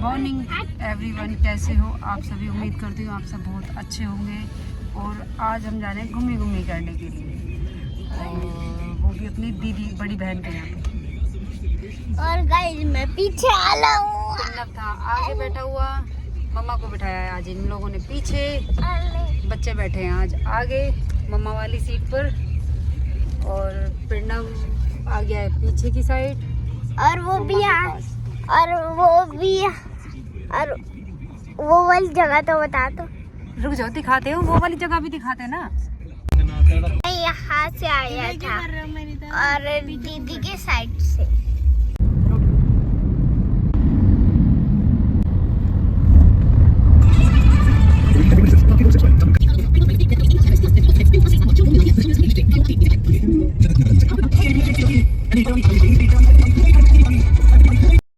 Morning everyone, कैसे हो आप सभी। उम्मीद करती हूँ आप सब बहुत अच्छे होंगे। और आज हम जा रहे हैं घूमी करने के लिए, और वो भी अपनी दीदी बड़ी बहन के यहाँ पे। और गाइस मैं पीछे आ रहा हूँ। प्रणव था आगे बैठा हुआ, मम्मा को बिठाया है आज इन लोगों ने पीछे। बच्चे बैठे हैं आज आगे मम्मा वाली सीट पर, और प्रणव आ गया है पीछे की साइड। और वो भी और वो वाली जगह तो बता दो। रुक जाओ, दिखाते हो वो वाली जगह भी दिखाते ना। यहाँ से आया था और दीदी के साइड से।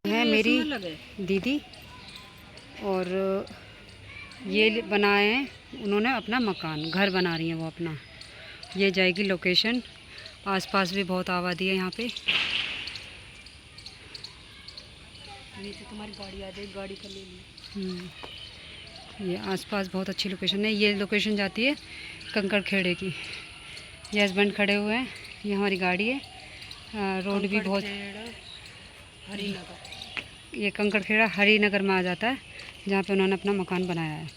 है मेरी दीदी, और ये बनाए हैं उन्होंने अपना मकान, घर बना रही हैं वो अपना। ये जाएगी लोकेशन। आसपास भी बहुत आबादी है यहाँ पे। नीचे तुम्हारी गाड़ी आ जाएगी, गाड़ी कर ले। ये आसपास बहुत अच्छी लोकेशन है। ये लोकेशन जाती है कंकड़ खेड़े की। ये हस्बैंड खड़े हुए हैं, ये हमारी गाड़ी है। रोड भी बहुत, ये कंकड़ खेड़ा हरिनगर में आ जाता है, जहाँ पे उन्होंने अपना मकान बनाया है।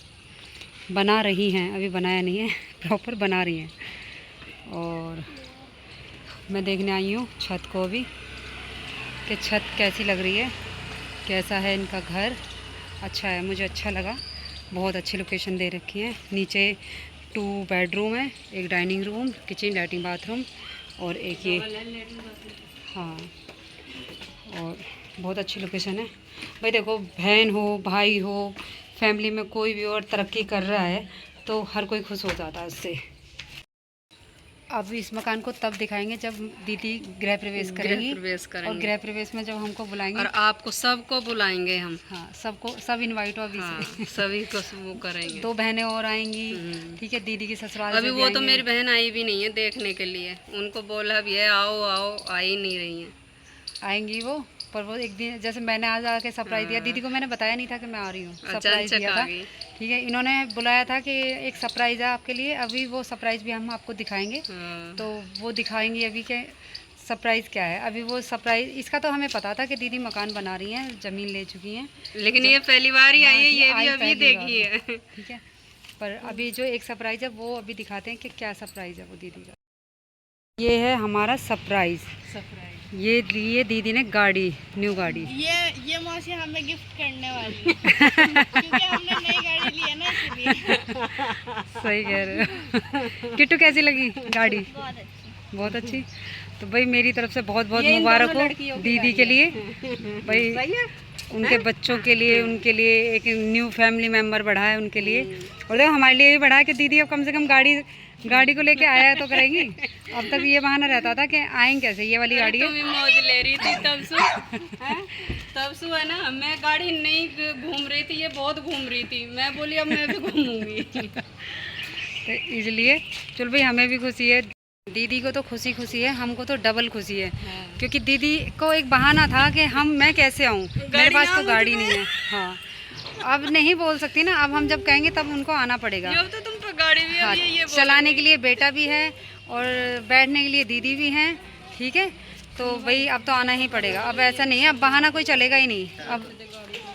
बना रही हैं, अभी बनाया नहीं है, प्रॉपर बना रही हैं। और मैं देखने आई हूँ छत को भी, कि छत कैसी लग रही है, कैसा है इनका घर। अच्छा है, मुझे अच्छा लगा। बहुत अच्छी लोकेशन दे रखी है। नीचे 2 बेडरूम है, एक dining room, kitchen, latrine, bathroom, और एक ये, हाँ, और बहुत अच्छी लोकेशन है। भाई देखो, बहन हो, भाई हो, फैमिली में कोई भी और तरक्की कर रहा है तो हर कोई खुश हो जाता है उससे। अब इस मकान को तब दिखाएंगे जब दीदी गृह प्रवेश करेंगी। और गृह प्रवेश में जब हमको बुलाएंगे, और आपको सबको बुलाएंगे हम। हाँ, सबको, सब इनवाइट हो अभी से। सभी को वो करेंगे। 2 बहनें और आएंगी, ठीक है, दीदी की ससुराल अभी से भी वो तो आएंगे। मेरी बहन आई भी नहीं है देखने के लिए, उनको बोला भी है आओ आओ, आई नहीं रही है। आएंगी वो, पर वो एक दिन, जैसे मैंने आज आके सरप्राइज दिया, दीदी को मैंने बताया नहीं था कि मैं आ रही हूँ, सरप्राइज दिया था। ठीक है, इन्होंने बुलाया था कि एक सरप्राइज है आपके लिए। अभी वो सरप्राइज भी हम आपको दिखाएंगे। तो वो दिखाएंगे अभी के सरप्राइज क्या है। अभी वो सरप्राइज, इसका तो हमें पता था कि दीदी मकान बना रही हैं, ज़मीन ले चुकी हैं, लेकिन ये पहली बार ही आई है, ये भी अभी देखी है। ठीक है, पर अभी जो एक सरप्राइज है वो अभी दिखाते हैं कि क्या सरप्राइज है वो दीदी का। ये है हमारा सरप्राइज। ये लिए दीदी ने गाड़ी, न्यू गाड़ी। ये मौसी हमें गिफ्ट करने वाली है क्योंकि हमने नई गाड़ी ली है ना, इसलिए। सही कह रहे हो। किट्टू कैसी लगी गाड़ी? बहुत अच्छी। तो भाई मेरी तरफ से बहुत बहुत मुबारक हो दीदी के लिए। भाई उनके बच्चों के लिए, उनके लिए एक न्यू फैमिली मेंबर बढ़ा है उनके लिए। और देखो हमारे लिए भी बढ़ा है कि दीदी अब कम से कम गाड़ी को लेके आया है तो करेंगी। अब तक ये बहाना रहता था कि आएंगे कैसे, ये वाली गाड़ी है। तुम मौज ले रही थी तब सु है ना, मैं गाड़ी नहीं घूम रही थी, ये बहुत घूम रही थी। मैं बोली अब मैं भी घूमूंगी। तो इसलिए चल भाई, हमें भी खुशी है, दीदी को तो खुशी है, हमको तो डबल खुशी है। क्योंकि दीदी को एक बहाना था कि मैं कैसे आऊँ, मेरे पास तो गाड़ी नहीं है। हाँ, अब नहीं बोल सकती ना, अब हम जब कहेंगे तब उनको आना पड़ेगा। तो तुम पे गाड़ी भी हाँ, ये चलाने के लिए बेटा भी है और बैठने के लिए दीदी भी हैं। ठीक है, तो भाई अब तो आना ही पड़ेगा। अब ऐसा नहीं है, अब बहाना कोई चलेगा ही नहीं। अब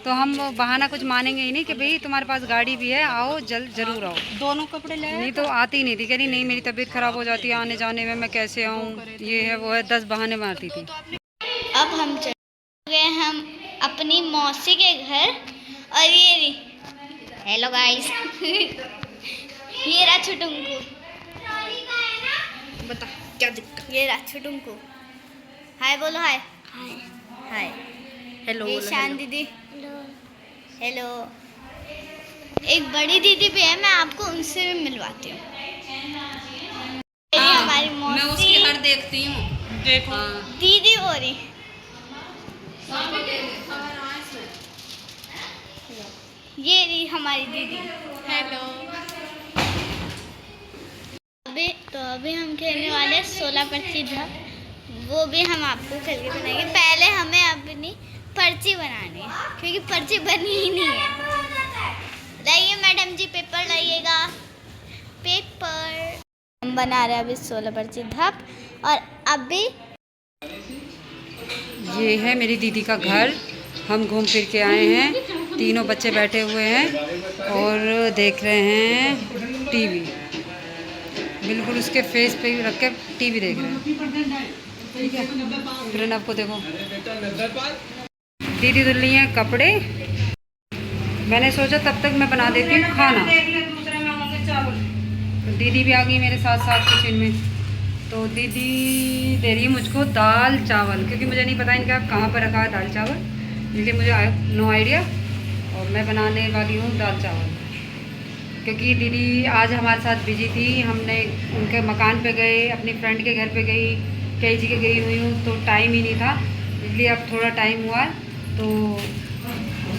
तो हम बहाना कुछ मानेंगे ही नहीं कि भाई तुम्हारे पास गाड़ी भी है, आओ जरूर आओ। दोनों कपड़े ले, नहीं तो आती नहीं थी, कह रही नहीं मेरी तबीयत खराब हो जाती है आने जाने में, मैं कैसे आऊँ, ये है वो है, 10 बहाने मारती थी। अब हम चले गए हम अपनी मौसी के घर। और ये हेलो गाइस, ये रहा छुटुंकू। बता क्या दिक्कत। ये रहा छुटुंकू। हाय बोलो, हाय हाय। हेलो ये शान दीदी, हेलो। एक बड़ी दीदी भी है, मैं आपको उनसे भी मिलवाती हूँ। हमारी मैं उसकी मौसी हर देखती हूँ, देखो दीदी हो रही। ये रही हमारी दीदी। हेलो। अभी हम खेलने वाले 16 25 वो भी हम आपको खेल के सुनाएंगे। पहले हमें अपनी पर्ची बनानी है क्योंकि पर्ची बनी ही नहीं है। लाइए मैडम जी पेपर लाइएगा, पेपर। हम बना रहे हैं अभी 16 पर्ची धप। और अभी ये है मेरी दीदी का घर। हम घूम फिर के आए हैं, तीनों बच्चे बैठे हुए हैं और देख रहे हैं टीवी। बिल्कुल उसके फेस पे रख के टीवी देख रहे हैं। ठीक है, प्रणव को देखो। दीदी धुल रही हैं कपड़े। मैंने सोचा तब तक मैं बना देती हूँ खाना। तो दीदी भी आ गई मेरे साथ साथ किचन में। तो दीदी दे रही है मुझको दाल चावल, क्योंकि मुझे नहीं पता इनका कहाँ पर रखा है दाल चावल, इसलिए मुझे नो आइडिया। और मैं बनाने वाली हूँ दाल चावल, क्योंकि दीदी आज हमारे साथ बिजी थी। हमने उनके मकान पे गए, अपनी फ्रेंड के घर पे गई, कई जगह गई हुई हूँ, तो टाइम ही नहीं था। इसलिए अब थोड़ा टाइम हुआ तो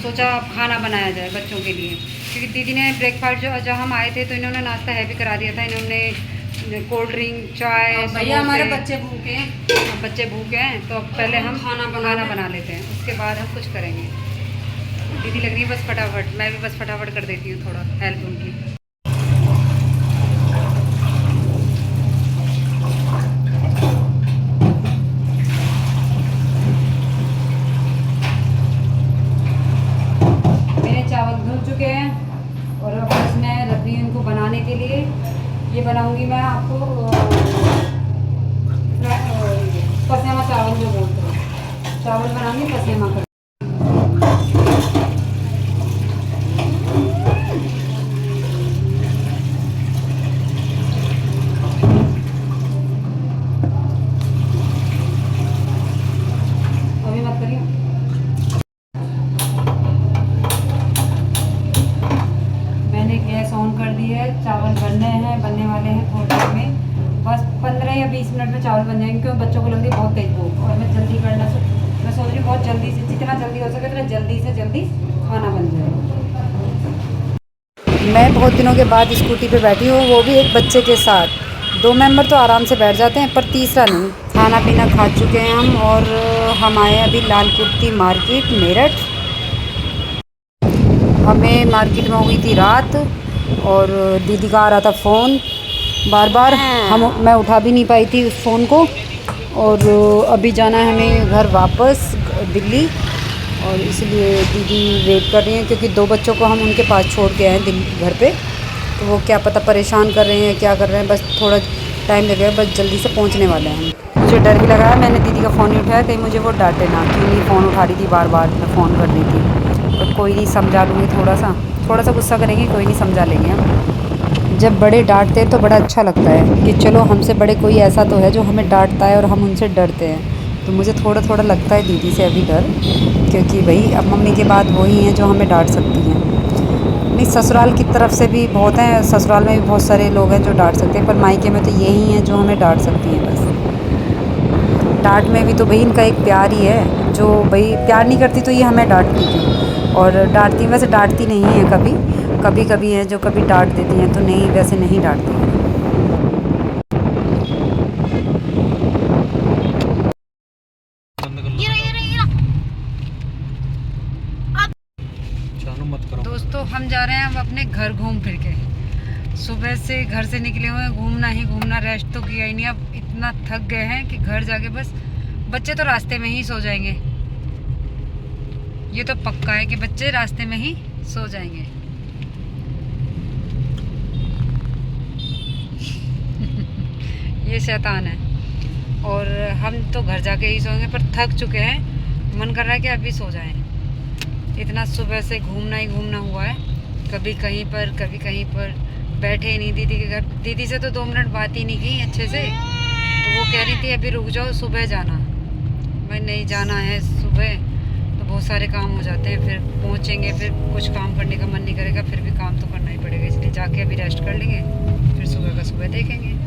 सोचा अब खाना बनाया जाए बच्चों के लिए, क्योंकि दीदी ने ब्रेकफास्ट जब हम आए थे तो इन्होंने नाश्ता हैवी करा दिया था। इन्होंने कोल्ड ड्रिंक, चाय, भैया हमारे बच्चे भूखे हैं। बच्चे भूखे हैं, तो अब पहले हम खाना बना लेते हैं, उसके बाद हम कुछ करेंगे। दीदी लग रही है बस फटाफट, मैं भी बस फटाफट कर देती हूँ, थोड़ा हेल्प उनकी। मेरे चावल धुल चुके हैं और अब इसमें रख रही हूँ इनको बनाने के लिए। ये बनाऊंगी मैं आपको पसेमा चावल जो बोलते हैं, चावल बनाऊंगी पसेमा कर। अभी मत करिए। मैंने गैस ऑन कर दी है, चावल बनने वाले हैं थोड़ी देर में। बस 15 या 20 मिनट में चावल बन जाएंगे, क्योंकि बच्चों को लग रही बहुत तेज भूख, और मैं जल्दी करना मैं सोच रही हूँ बहुत जल्दी से, जितना जल्दी हो सके उतना जल्दी से जल्दी खाना बन जाए। मैं बहुत दिनों के बाद स्कूटी पे बैठी हूँ, वो भी एक बच्चे के साथ। 2 मेंबर तो आराम से बैठ जाते हैं, पर तीसरा नहीं। खाना पीना खा चुके हैं हम, और हम आए अभी लाल कुर्ती मार्केट मेरठ। हमें मार्केट में हो गई थी रात, और दीदी का आ रहा था फ़ोन बार बार, मैं उठा भी नहीं पाई थी उस फ़ोन को। और अभी जाना है हमें घर वापस दिल्ली, और इसलिए दीदी वेट कर रही हैं, क्योंकि 2 बच्चों को हम उनके पास छोड़ के आए हैं दिल्ली घर पे। तो वो क्या पता परेशान कर रहे हैं, क्या कर रहे हैं, बस थोड़ा टाइम लगेगा, बस जल्दी से पहुंचने वाले हैं हम। मुझे डर भी लगा है, मैंने दीदी का फ़ोन नहीं उठाया, कहीं मुझे वो डांटे ना, क्यों नहीं फ़ोन उठा रही थी बार बार, मैं फ़ोन कर रही थी। तो कोई नहीं, समझा लूँगी, थोड़ा सा गुस्सा करेंगे, कोई नहीं, समझा लेंगे हम। जब बड़े डांटते हैं तो बड़ा अच्छा लगता है कि चलो हमसे बड़े कोई ऐसा तो है जो हमें डांटता है और हम उनसे डरते हैं। तो मुझे थोड़ा लगता है दीदी से अभी डर, क्योंकि भाई अब मम्मी के बाद वही हैं जो हमें डांट सकती हैं। नहीं, ससुराल की तरफ से भी बहुत हैं, ससुराल में भी बहुत सारे लोग हैं जो डांट सकते हैं, पर मायके में तो यही हैं जो हमें डांट सकती हैं बस। डांट में भी तो भाई इनका एक प्यार ही है, जो भाई प्यार नहीं करती तो ये हमें डांटती क्यों, और डांटती वैसे डांटती नहीं है, कभी हैं जो कभी डांट देती हैं, तो नहीं, वैसे नहीं डांटती हैं। दोस्तों हम जा रहे हैं अब अपने घर घूम फिर के। सुबह से घर से निकले हुए हैं, घूमना ही घूमना, रेस्ट तो किया ही नहीं। अब इतना थक गए हैं कि घर जाके बस बच्चे तो रास्ते में ही सो जाएंगे। ये तो पक्का है कि बच्चे रास्ते में ही सो जाएंगे। ये शैतान है, और हम तो घर जाके ही सोएंगे, पर थक चुके हैं, मन कर रहा है कि अभी सो जाएं। इतना सुबह से घूमना ही घूमना हुआ है, कभी कहीं पर कभी कहीं पर, बैठे ही नहीं दीदी के घर। दीदी से तो 2 मिनट बात ही नहीं की अच्छे से, तो वो कह रही थी अभी रुक जाओ, सुबह जाना। भाई नहीं जाना है सुबह, तो बहुत सारे काम हो जाते हैं, फिर पहुँचेंगे, फिर कुछ काम करने का मन नहीं करेगा, फिर भी काम तो करना ही पड़ेगा, इसलिए जाके अभी रेस्ट कर लेंगे, फिर सुबह का सुबह देखेंगे।